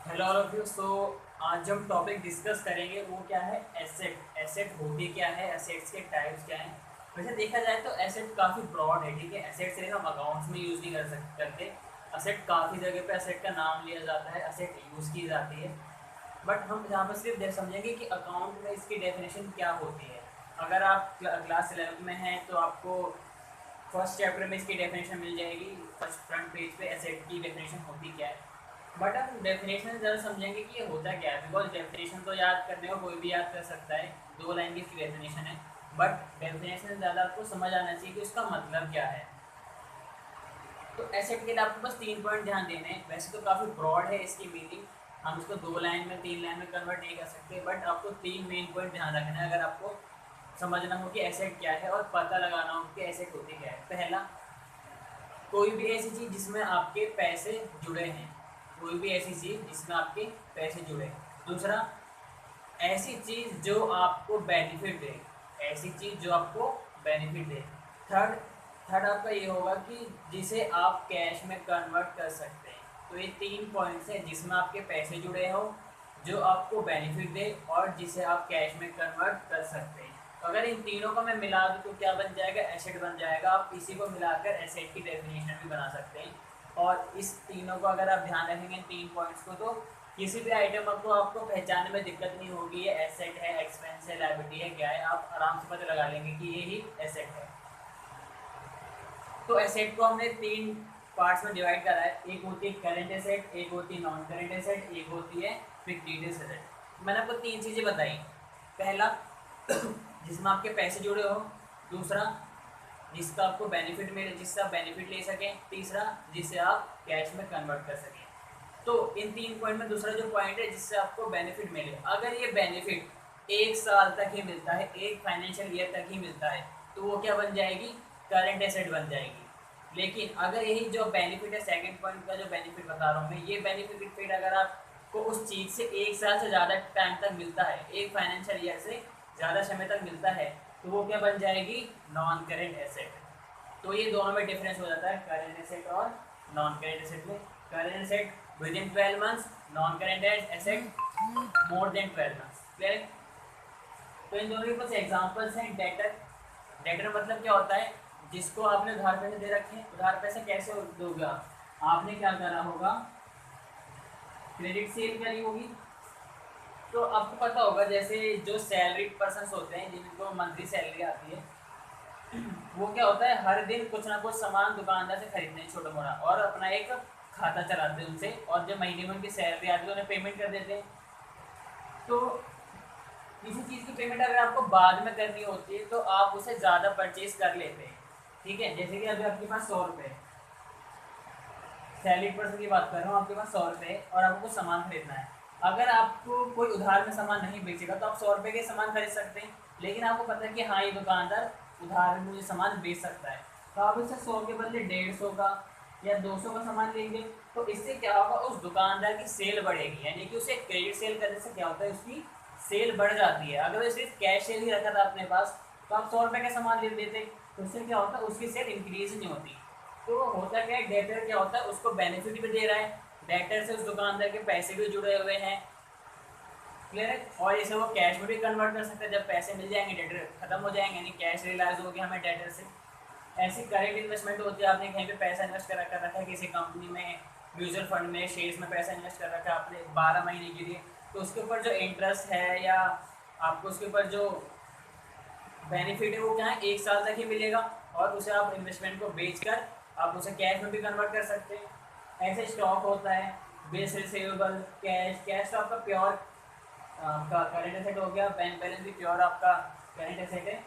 Hello all of you. So आज जो हम टॉपिक डिस्कस करेंगे वो क्या है, एसेट। एसेट होती क्या है, एसेट्स के टाइप्स क्या हैं। वैसे देखा जाए तो एसेट काफ़ी ब्रॉड है, ठीक है। एसेट सिर्फ हम अकाउंट्स में यूज़ नहीं कर सकते करते। एसेट काफ़ी जगह पे एसेट का नाम लिया जाता है, एसेट यूज़ की जाती है। बट हम यहाँ पर सिर्फ समझेंगे कि अकाउंट में इसकी डेफिनेशन क्या होती है। अगर आप क्लास 11 में हैं तो आपको फर्स्ट चैप्टर में इसकी डेफिनेशन मिल जाएगी, फर्स्ट फ्रंट पेज पे एसेट की डेफिनेशन होती क्या है। बट हम डेफिनेशन ज़रा समझेंगे कि ये होता क्या है, बिकॉज डेफिनेशन तो याद करने को कोई भी याद कर सकता है, 2 लाइन की इसकी डेफिनेशन है। बट डेफिनेशन ज़्यादा आपको समझ आना चाहिए कि उसका मतलब क्या है। तो एसेट के लिए आपको बस 3 पॉइंट ध्यान देने हैं। वैसे तो काफ़ी ब्रॉड है इसकी मीनिंग, हम इसको 2 लाइन में 3 लाइन में कन्वर्ट नहीं कर सकते, बट आपको 3 मेन पॉइंट ध्यान रखना है अगर आपको समझना हो कि एसेट क्या है और पता लगाना हो कि एसेट होती क्या है। पहला, कोई भी ऐसी चीज़ जिसमें आपके पैसे जुड़े हैं, कोई भी ऐसी चीज़ जिसमें आपके पैसे जुड़े हैं। दूसरा, ऐसी चीज़ जो आपको बेनिफिट दे, ऐसी चीज़ जो आपको बेनिफिट दे। थर्ड थर्ड आपका ये होगा कि जिसे आप कैश में कन्वर्ट कर सकते हैं। तो ये 3 पॉइंट्स हैं जिसमें आपके पैसे जुड़े हो, जो आपको बेनिफिट दे और जिसे आप कैश में कन्वर्ट कर सकते हैं। तो अगर इन तीनों को मैं मिला दूँ तो क्या बन जाएगा, एसेट बन जाएगा। आप इसी को मिलाकर एसेट की डेफिनेशन भी बना सकते हैं। और इस तीनों को अगर आप ध्यान रखेंगे, इन 3 पॉइंट्स को, तो किसी भी आइटम को आपको पहचानने में दिक्कत नहीं होगी। ये एसेट है, एक्सपेंस है, लायबिलिटी है, क्या है, आप आराम से पता लगा लेंगे कि ये ही एसेट है। तो एसेट को हमने 3 पार्ट्स में डिवाइड करा है। एक होती है करंट एसेट, एक होती है नॉन करंट एसेट, एक होती है फिक्स्ड एसेट। मैंने आपको 3 चीज़ें बताई। पहला, जिसमें आपके पैसे जुड़े हो। दूसरा, जिसका आपको बेनिफिट मिले, जिससे आप बेनिफिट ले सकें। तीसरा, जिसे आप कैश में कन्वर्ट कर सकें। तो इन 3 पॉइंट में दूसरा जो पॉइंट है जिससे आपको बेनिफिट मिले, अगर ये बेनिफिट 1 साल तक ही मिलता है, एक फाइनेंशियल ईयर तक ही मिलता है, तो वो क्या बन जाएगी, करंट एसेट बन जाएगी। लेकिन अगर यही जो बेनिफिट है, सेकंड पॉइंट का जो बेनिफिट बता रहा हूँ मैं, ये बेनिफिट अगर आपको उस चीज़ से 1 साल से ज़्यादा टाइम तक मिलता है, एक फाइनेंशियल ईयर से ज़्यादा समय तक मिलता है, तो वो क्या बन जाएगी, नॉन करेंट एसेट। तो ये दोनों में डिफरेंस हो जाता है, करेंट एसेट और नॉन करेंट एसेट में। Current asset with in 12 months, non current asset more than 12 months. Clear. तो इन दोनों के कुछ एग्जांपल्स हैं। डेटर। डेटर मतलब क्या होता है, जिसको आपने उधार पैसे दे रखे हैं। उधार पैसे कैसे दोगे आपने क्या करा होगा, क्रेडिट सेल करी होगी। तो आपको पता होगा, जैसे जो सैलरीड पर्सन होते हैं जिनको मंथली सैलरी आती है, वो क्या होता है, हर दिन कुछ ना कुछ सामान दुकानदार से खरीदते हैं छोटा मोटा, और अपना एक खाता चलाते हैं उनसे, और जब महीने में उनकी सैलरी आती है तो उन्हें पेमेंट कर देते हैं। तो किसी चीज़ की पेमेंट अगर आपको बाद में करनी होती है तो आप उसे ज़्यादा परचेज कर लेते हैं, ठीक है। जैसे कि अभी आपके पास 100 रुपये, सैलरी पर्सन की बात कर रहा हूँ, आपके पास 100 रुपये और आपको कुछ सामान खरीदना है। अगर आपको कोई उधार में सामान नहीं बेचेगा तो आप 100 रुपये के सामान खरीद सकते हैं। लेकिन आपको पता है कि हाँ, ये दुकानदार उधार में मुझे सामान बेच सकता है, तो आप इससे 100 के बदले 150 का या 200 का सामान लेंगे। तो इससे क्या होगा, उस दुकानदार की सेल बढ़ेगी, यानी कि उसे क्रेडिट सेल करने से क्या होता है, उसकी सेल बढ़ जाती है। अगर वो सिर्फ कैश सेल ही रखा था अपने पास तो आप 100 रुपये का सामान ले देते, तो उससे क्या होता है, उसकी सेल इंक्रीज नहीं होती। तो होता क्या है, डेटर क्या होता है, उसको बेनिफिट भी दे रहा है, डेटर से उस दुकानदार के पैसे भी जुड़े हुए हैं। क्लियर है। और इसे वो कैश में भी कन्वर्ट कर सकते हैं, जब पैसे मिल जाएंगे डेटर खत्म हो जाएंगे, यानी कैश रिलाइज हो गया हमें डेटर से। ऐसी करेंट इन्वेस्टमेंट होती है, आपने कहीं पे पैसा इन्वेस्ट कर रखा है किसी कंपनी में, म्यूचुअल फंड में, शेयर्स में पैसा इन्वेस्ट कर रखा है आपने 12 महीने के लिए, तो उसके ऊपर जो इंटरेस्ट है या आपको उसके ऊपर जो बेनिफिट है वो क्या है, 1 साल तक ही मिलेगा। और उसे आप इन्वेस्टमेंट को बेचकर आप उसे कैश में भी कन्वर्ट कर सकते हैं। ऐसे स्टॉक होता है, बेस रिसीवेबल, कैश। कैश तो आपका प्योर आपका करेंट एसेट हो गया, बैंक बैलेंस भी प्योर आपका करेंट एसेट है।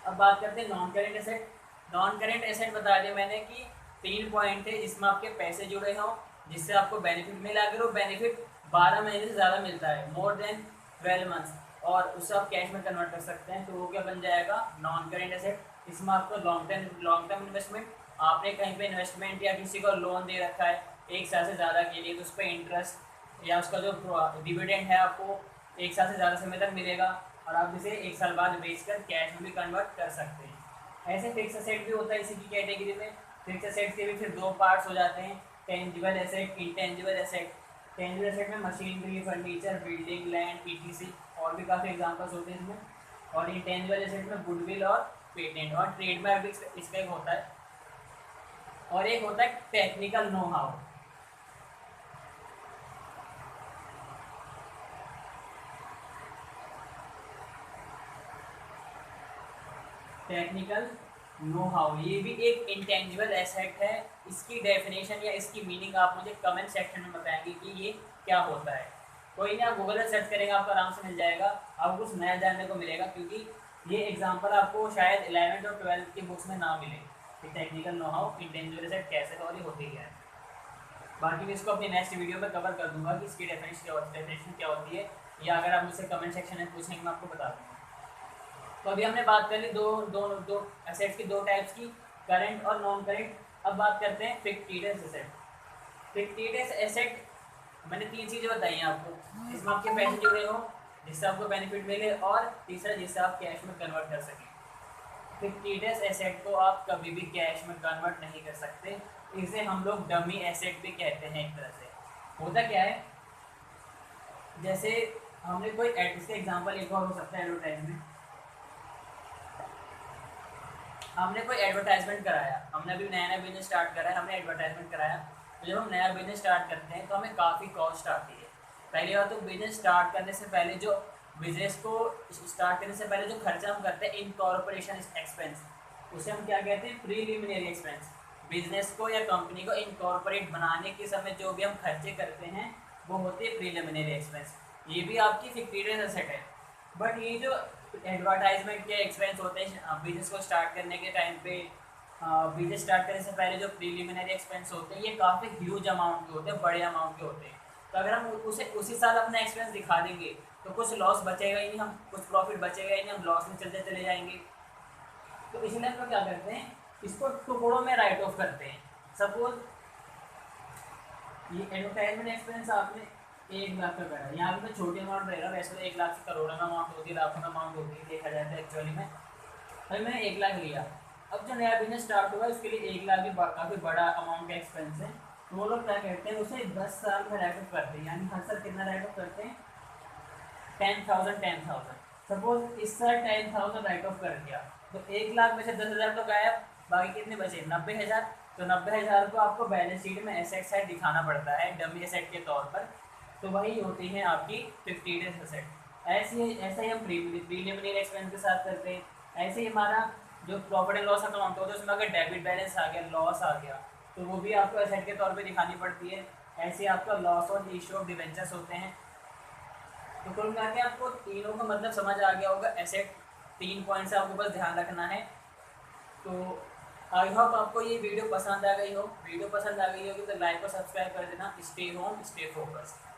अब बात करते हैं non current asset. Non current asset बता दिया मैंने कि 3 पॉइंट है जिसमें आपके पैसे जुड़े हों, जिससे आपको बेनिफिट मिला। अगर वो बेनिफिट 12 महीने से ज़्यादा मिलता है, मोर देन 12 मंथ्स, और उससे आप कैश में कन्वर्ट कर सकते हैं, तो वो क्या बन जाएगा, नॉन करेंट एसेट। इसमें आपको लॉन्ग टर्म इन्वेस्टमेंट, आपने कहीं पे इन्वेस्टमेंट या किसी को लोन दे रखा है 1 साल से ज़्यादा के लिए, तो उस पर इंटरेस्ट या उसका जो डिविडेंड है आपको 1 साल से ज़्यादा समय तक मिलेगा, और आप इसे 1 साल बाद बेचकर कैश में भी कन्वर्ट कर सकते हैं। ऐसे फिक्स एसेट भी होता है इसी की कैटेगरी में। फिक्स एसेट के भी फिर 2 पार्ट्स हो जाते हैं, tangible asset, intangible asset. Tangible asset में machinery, furniture, building, land, ETC और भी काफ़ी एग्जांपल्स होते हैं इसमें। और इंटेंजिबल एसेट में गुडविल और पेटेंट और ट्रेडमार्क भी इसका एक होता है। और एक होता है technical know how. Technical know how ये भी एक इंटेंजिबल एसेट है। इसकी डेफिनेशन या इसकी मीनिंग आप मुझे कमेंट सेक्शन में बताएंगे कि ये क्या होता है। कोई नहीं, आप गूगल पर सर्च करेंगे आपको आराम से मिल जाएगा, आपको कुछ नया जानने को मिलेगा, क्योंकि ये एग्जांपल आपको शायद 11th और 12th की बुक्स में ना मिले कि technical know how intangible asset कैसे है और ये होती क्या है। बाकी मैं इसको अपनी नेक्स्ट वीडियो में कवर कर दूंगा कि इसकी डेफिनेशन क्या होती है, या अगर आप मुझसे कमेंट सेक्शन में पूछेंगे मैं आपको बता दूँगा। तो अभी हमने बात कर ली दो दो दो एसेट्स की, दो टाइप्स की, करंट और नॉन करंट। अब बात करते हैं फिक्टिशियस एसेट। फिक्टिशियस एसेट मैंने तीन चीज़ें बताई हैं आपको, जिसमें आपके पैसे जुड़े हो, जिससे आपको बेनिफिट मिले, और तीसरा जिससे आप कैश में कन्वर्ट कर सकें। फिक्टिशियस एसेट को आप कभी भी कैश में कन्वर्ट नहीं कर सकते, इसे हम लोग डमी एसेट भी कहते हैं एक तरह से। होता क्या है, जैसे हमने कोई इसका एग्जांपल एक और हो सकता है एडवर्टाइजमेंट। हमने कोई एडवर्टाइजमेंट कराया, हमने अभी नया नया बिजनेस स्टार्ट करा है, हमने एडवर्टाइजमेंट कराया। तो जब हम नया बिजनेस स्टार्ट करते हैं तो हमें काफ़ी कॉस्ट आती है। पहली बात तो बिजनेस स्टार्ट करने से पहले जो बिजनेस को स्टार्ट करने से पहले जो खर्चा हम करते हैं इनकॉर्पोरेशन एक्सपेंस, उसे हम क्या कहते हैं, प्रीलिमिनरी एक्सपेंस। बिजनेस को या कंपनी को इनकॉर्पोरेट बनाने के समय जो भी हम खर्चे करते हैं वो होते हैं प्रीलिमिनरी एक्सपेंस। ये भी आपकी फिक्टिशियस एसेट है। बट ये जो एडवर्टाइजमेंट के एक्सपेंस होते हैं बिजनेस को स्टार्ट करने के टाइम पे, बिजनेस स्टार्ट करने से पहले जो प्रीलिमिनरी एक्सपेंस होते हैं ये काफ़ी ह्यूज अमाउंट के होते हैं, बड़े अमाउंट के होते हैं। तो अगर हम उसे उसी साल अपना एक्सपेंस दिखा देंगे तो कुछ लॉस बचेगा ही नहीं, हम कुछ प्रॉफिट बचेगा ही नहीं, हम लॉस में चलते चले जाएंगे। तो इसलिए हम लोग क्या करते हैं, इसको टुकड़ों में राइट ऑफ करते हैं। सपोज ये एडवर्टाइजमेंट एक्सपेंस आपने 1 लाख का करा, यहाँ पे तो छोटी अमाउंट रहेगा, वैसे तो 1 लाख से करोड़ों में अमाउंट होती है, लाखों में अमाउंट होती है देखा जाए तो एक्चुअली में। अभी मैंने 1 लाख लिया, अब जो नया बिजनेस स्टार्ट होगा उसके लिए 1 लाख भी काफ़ी बड़ा अमाउंट का एक्सपेंस है। तो वो लोग क्या कहते हैं, उसे 10 साल में राइट ऑफ करते हैं, यानी हर साल कितना राइट ऑफ करते हैं, 10,000। सपोज इस साल 10,000 राइट ऑफ कर दिया, तो 1 लाख में से 10,000 तो गायब, बाकी कितने बचे, 90,000। तो 90,000 को आपको बैलेंस शीट में एसेट साइड दिखाना पड़ता है डमी एसेट के तौर पर। तो वही होती है आपकी फिक्टिशियस एसेट। ऐसे ही हम प्रीलिमिनरी एक्सपेंस के साथ करते हैं। ऐसे ही हमारा जो प्रॉफिट एंड लॉस अकाउंट होता है उसमें अगर डेबिट बैलेंस आ गया, लॉस आ गया, तो वो भी आपको एसेट के तौर पे दिखानी पड़ती है। ऐसे आपका लॉस और इशू ऑफ डिवेंचर्स होते हैं। तो कुल मिला के आपको तीनों का मतलब समझ आ गया होगा। एसेट 3 पॉइंट से आपको बस ध्यान रखना है। तो आई होप आपको ये वीडियो पसंद आ गई हो। वीडियो पसंद आ गई होगी तो लाइक और सब्सक्राइब कर देना। Stay home, stay focused.